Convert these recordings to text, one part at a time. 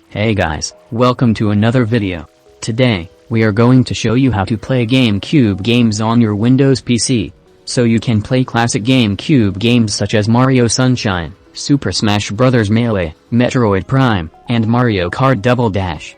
Hey guys, welcome to another video. Today, we are going to show you how to play GameCube games on your Windows PC. So you can play classic GameCube games such as Mario Sunshine, Super Smash Bros. Melee, Metroid Prime, and Mario Kart Double Dash.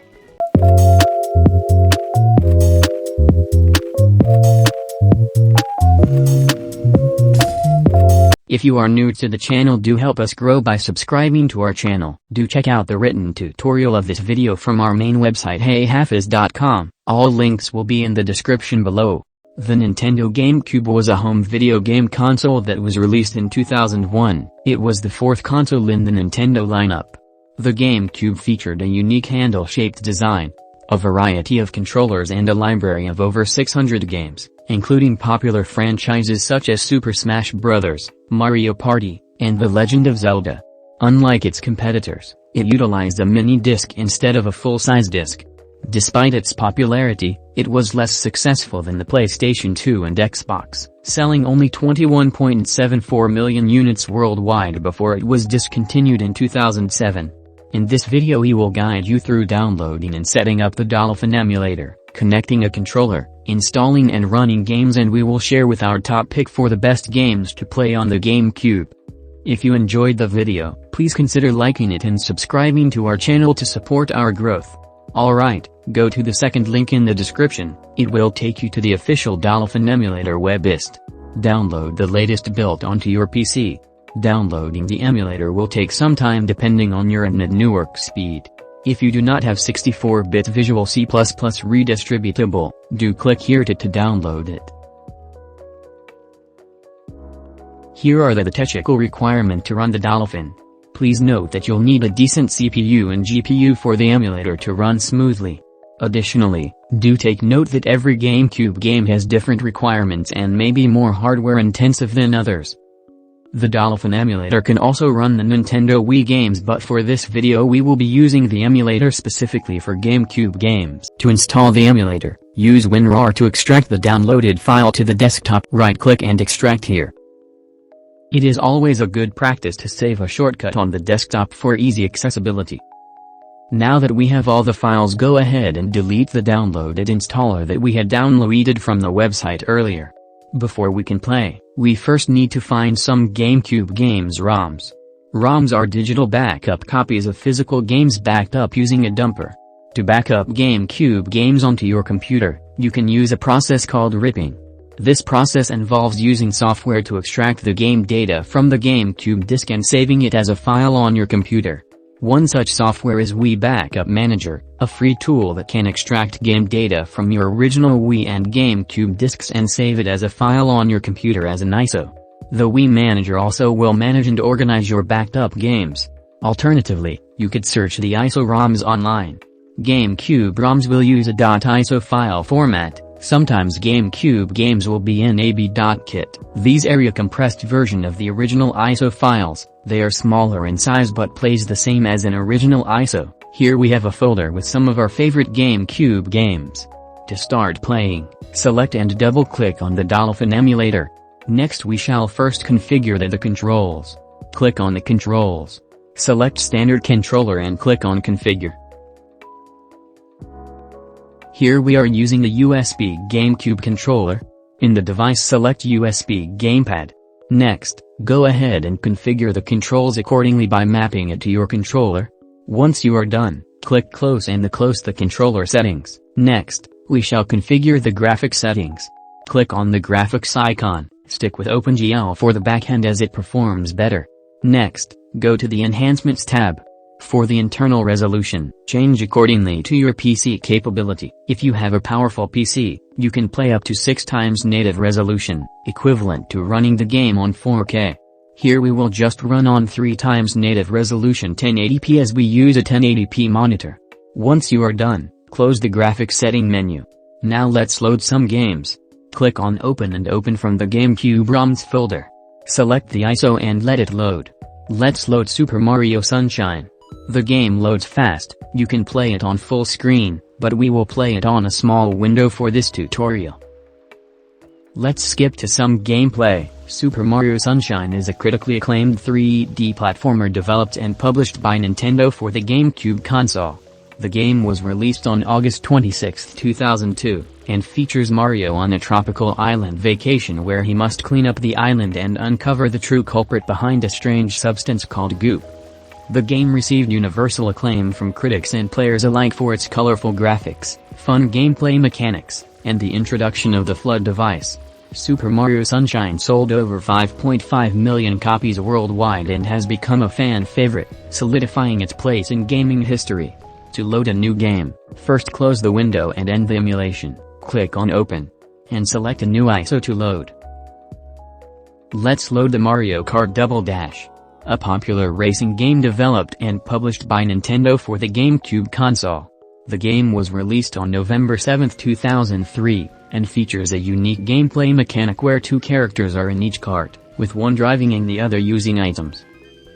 If you are new to the channel, do help us grow by subscribing to our channel. Do check out the written tutorial of this video from our main website heyhafiz.com. All links will be in the description below. The Nintendo GameCube was a home video game console that was released in 2001. It was the fourth console in the Nintendo lineup. The GameCube featured a unique handle-shaped design, a variety of controllers and a library of over 600 games, including popular franchises such as Super Smash Bros., Mario Party, and The Legend of Zelda. Unlike its competitors, it utilized a mini-disc instead of a full-size disc. Despite its popularity, it was less successful than the PlayStation 2 and Xbox, selling only 21.74 million units worldwide before it was discontinued in 2007. In this video we will guide you through downloading and setting up the Dolphin emulator, connecting a controller, installing and running games, and we will share with our top pick for the best games to play on the GameCube. If you enjoyed the video, please consider liking it and subscribing to our channel to support our growth. Alright, go to the second link in the description, it will take you to the official Dolphin emulator website. Download the latest built onto your PC. Downloading the emulator will take some time depending on your internet network speed. If you do not have 64-bit Visual C++ redistributable, do click here to download it. Here are the technical requirements to run the Dolphin. Please note that you'll need a decent CPU and GPU for the emulator to run smoothly. Additionally, do take note that every GameCube game has different requirements and may be more hardware intensive than others. The Dolphin emulator can also run the Nintendo Wii games, but for this video we will be using the emulator specifically for GameCube games. To install the emulator, use WinRAR to extract the downloaded file to the desktop. Right-click and extract here. It is always a good practice to save a shortcut on the desktop for easy accessibility. Now that we have all the files, go ahead and delete the downloaded installer that we had downloaded from the website earlier. Before we can play, we first need to find some GameCube games ROMs. ROMs are digital backup copies of physical games backed up using a dumper. To back up GameCube games onto your computer, you can use a process called ripping. This process involves using software to extract the game data from the GameCube disk and saving it as a file on your computer. One such software is Wii Backup Manager, a free tool that can extract game data from your original Wii and GameCube disks and save it as a file on your computer as an ISO. The Wii Manager also will manage and organize your backed up games. Alternatively, you could search the ISO ROMs online. GameCube ROMs will use a .iso file format. Sometimes GameCube games will be in AB.kit. These area compressed version of the original ISO files. They are smaller in size but plays the same as an original ISO. Here we have a folder with some of our favorite GameCube games. To start playing, select and double-click on the Dolphin emulator. Next we shall first configure the controls. Click on the controls. Select standard controller and click on configure. Here we are using the USB GameCube controller. In the device select USB gamepad. Next, go ahead and configure the controls accordingly by mapping it to your controller. Once you are done, click close and close the controller settings. Next, we shall configure the graphics settings. Click on the graphics icon, stick with OpenGL for the backend as it performs better. Next, go to the Enhancements tab. For the internal resolution, change accordingly to your PC capability. If you have a powerful PC, you can play up to 6 times native resolution, equivalent to running the game on 4K. Here we will just run on 3 times native resolution 1080p as we use a 1080p monitor. Once you are done, close the graphics setting menu. Now let's load some games. Click on Open and open from the GameCube ROMs folder. Select the ISO and let it load. Let's load Super Mario Sunshine. The game loads fast, you can play it on full screen, but we will play it on a small window for this tutorial. Let's skip to some gameplay. Super Mario Sunshine is a critically acclaimed 3D platformer developed and published by Nintendo for the GameCube console. The game was released on August 26, 2002, and features Mario on a tropical island vacation where he must clean up the island and uncover the true culprit behind a strange substance called goop. The game received universal acclaim from critics and players alike for its colorful graphics, fun gameplay mechanics, and the introduction of the FLUDD device. Super Mario Sunshine sold over 5.5 million copies worldwide and has become a fan favorite, solidifying its place in gaming history. To load a new game, first close the window and end the emulation, click on Open, and select a new ISO to load. Let's load the Mario Kart Double Dash, a popular racing game developed and published by Nintendo for the GameCube console. The game was released on November 7, 2003, and features a unique gameplay mechanic where two characters are in each kart, with one driving and the other using items.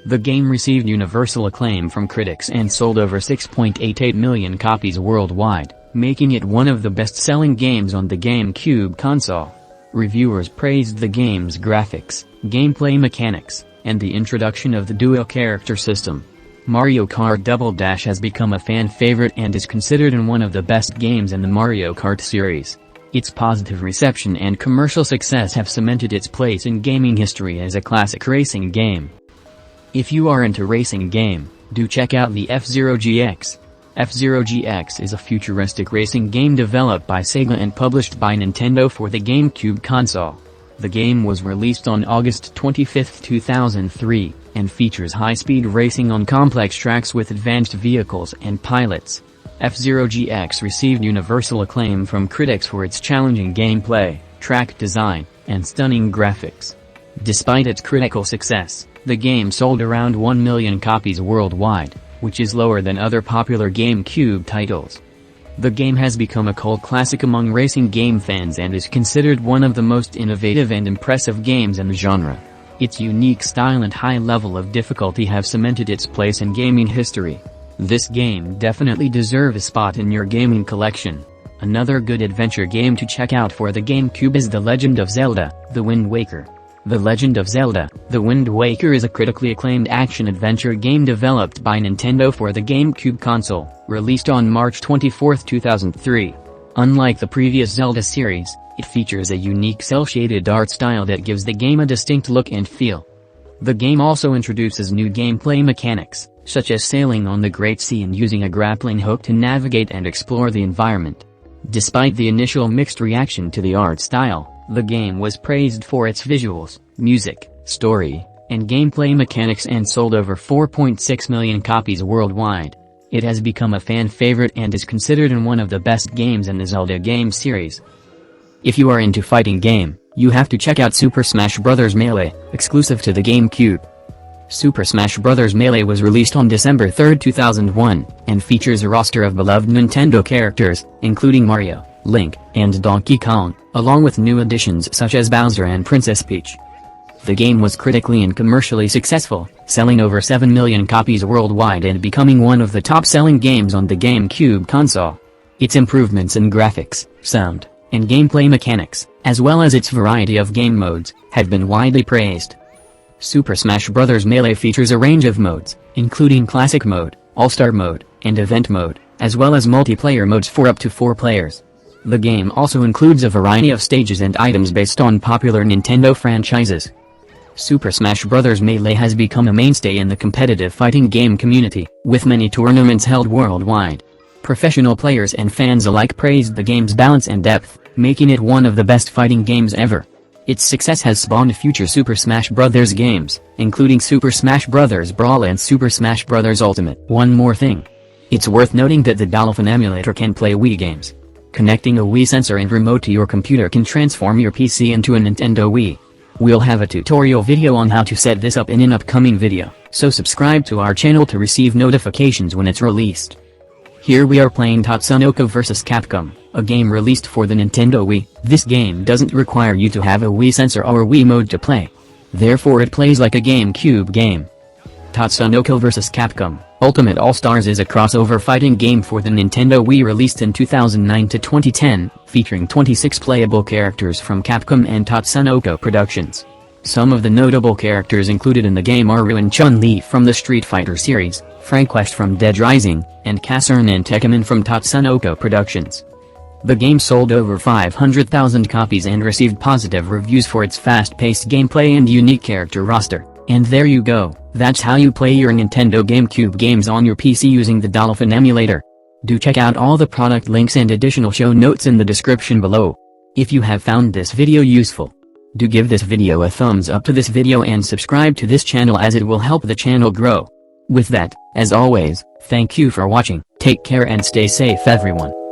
The game received universal acclaim from critics and sold over 6.88 million copies worldwide, making it one of the best-selling games on the GameCube console. Reviewers praised the game's graphics, gameplay mechanics, and the introduction of the dual-character system. Mario Kart Double Dash has become a fan favorite and is considered one of the best games in the Mario Kart series. Its positive reception and commercial success have cemented its place in gaming history as a classic racing game. If you are into racing game, do check out the F-Zero GX. F-Zero GX is a futuristic racing game developed by SEGA and published by Nintendo for the GameCube console. The game was released on August 25, 2003, and features high-speed racing on complex tracks with advanced vehicles and pilots. F-Zero GX received universal acclaim from critics for its challenging gameplay, track design, and stunning graphics. Despite its critical success, the game sold around 1 million copies worldwide, which is lower than other popular GameCube titles. The game has become a cult classic among racing game fans and is considered one of the most innovative and impressive games in the genre. Its unique style and high level of difficulty have cemented its place in gaming history. This game definitely deserves a spot in your gaming collection. Another good adventure game to check out for the GameCube is The Legend of Zelda: The Wind Waker. The Legend of Zelda: The Wind Waker is a critically acclaimed action-adventure game developed by Nintendo for the GameCube console, released on March 24, 2003. Unlike the previous Zelda series, it features a unique cel-shaded art style that gives the game a distinct look and feel. The game also introduces new gameplay mechanics, such as sailing on the Great Sea and using a grappling hook to navigate and explore the environment. Despite the initial mixed reaction to the art style, the game was praised for its visuals, music, story, and gameplay mechanics and sold over 4.6 million copies worldwide. It has become a fan favorite and is considered one of the best games in the Zelda game series. If you are into fighting game, you have to check out Super Smash Bros. Melee, exclusive to the GameCube. Super Smash Bros. Melee was released on December 3, 2001, and features a roster of beloved Nintendo characters, including Mario, Link, and Donkey Kong, along with new additions such as Bowser and Princess Peach. The game was critically and commercially successful, selling over 7 million copies worldwide and becoming one of the top-selling games on the GameCube console. Its improvements in graphics, sound, and gameplay mechanics, as well as its variety of game modes, have been widely praised. Super Smash Bros. Melee features a range of modes, including Classic Mode, All-Star Mode, and Event Mode, as well as multiplayer modes for up to 4 players. The game also includes a variety of stages and items based on popular Nintendo franchises. Super Smash Bros. Melee has become a mainstay in the competitive fighting game community, with many tournaments held worldwide. Professional players and fans alike praised the game's balance and depth, making it one of the best fighting games ever. Its success has spawned future Super Smash Bros. Games, including Super Smash Bros. Brawl and Super Smash Bros. Ultimate. One more thing. It's worth noting that the Dolphin emulator can play Wii games. Connecting a Wii sensor and remote to your computer can transform your PC into a Nintendo Wii. We'll have a tutorial video on how to set this up in an upcoming video, so subscribe to our channel to receive notifications when it's released. Here we are playing Tatsunoko vs Capcom, a game released for the Nintendo Wii. This game doesn't require you to have a Wii sensor or Wii mode to play. Therefore it plays like a GameCube game. Tatsunoko vs Capcom Ultimate All-Stars is a crossover fighting game for the Nintendo Wii released in 2009 to 2010, featuring 26 playable characters from Capcom and Tatsunoko Productions. Some of the notable characters included in the game are Ryu and Chun-Li from the Street Fighter series, Frank West from Dead Rising, and Kasern and Tekkaman from Tatsunoko Productions. The game sold over 500,000 copies and received positive reviews for its fast-paced gameplay and unique character roster. And there you go, that's how you play your Nintendo GameCube games on your PC using the Dolphin emulator. Do check out all the product links and additional show notes in the description below. If you have found this video useful, do give this video a thumbs up to this video and subscribe to this channel as it will help the channel grow. With that, as always, thank you for watching, take care and stay safe everyone.